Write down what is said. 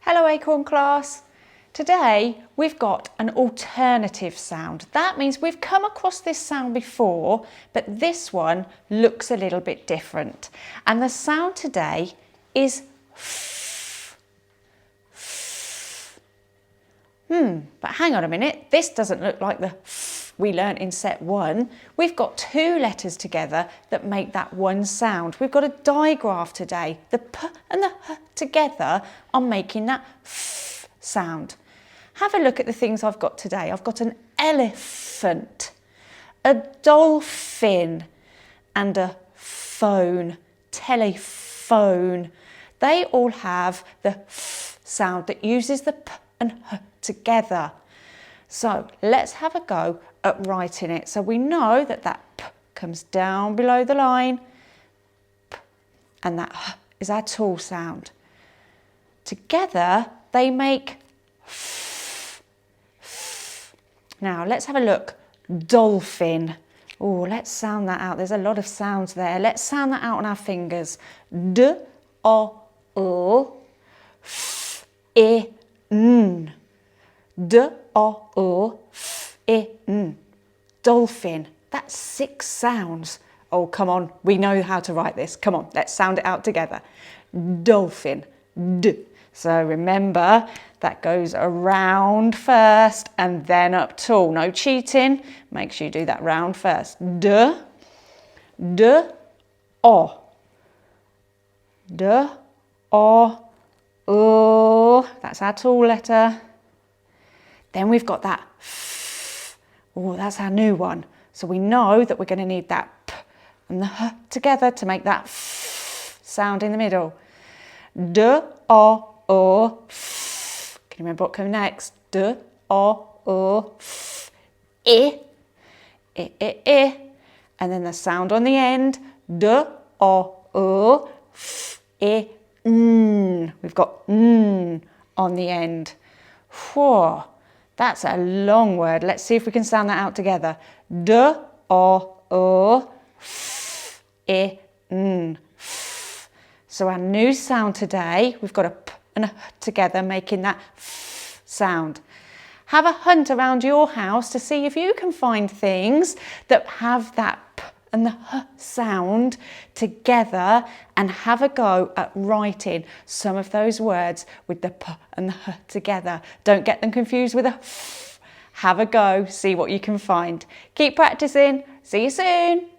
Hello Acorn class. Today we've got an alternative sound. That means we've come across this sound before, but this one looks a little bit different. And the sound today is f. But hang on a minute, this doesn't look like the f we learnt in set 1. We've got two letters together that make that one sound. We've got a digraph today. The p and the h together are making that f sound. Have a look at the things I've got today. I've got an elephant, a dolphin, and a phone, telephone. They all have the f sound that uses the p and h together. So let's have a go at writing it. So we know that that p comes down below the line, p, and that h is our tool sound. Together they make f, f. Now let's have a look. Dolphin. Oh, let's sound that out. There's a lot of sounds there. Let's sound that out on our fingers. D, o, l, f, I, n. D, o, l, f, I, n. Dolphin. That's 6 sounds. Oh, come on. We know how to write this. Come on, let's sound it out together. Dolphin. D. So remember, that goes around first and then up tall. No cheating. Make sure you do that round first. D, D, O. D, O, O. That's our tall letter. Then we've got that f. Oh, that's our new one. So we know that we're going to need that p and the h together to make that f sound in the middle. D, O, O, f. Can you remember what comes next? D, O, O, f. I. I, I, I. And then the sound on the end. D, O, O, f. I, n. We've got n on the end. Whoa. That's a long word. Let's see if we can sound that out together. D, O, O, f, I, n. F. So our new sound today, we've got a p and a h together making that f sound. Have a hunt around your house to see if you can find things that have that p and the h sound together, and have a go at writing some of those words with the p and the h together. Don't get them confused with a f. Have a go, see what you can find. Keep practicing. See you soon.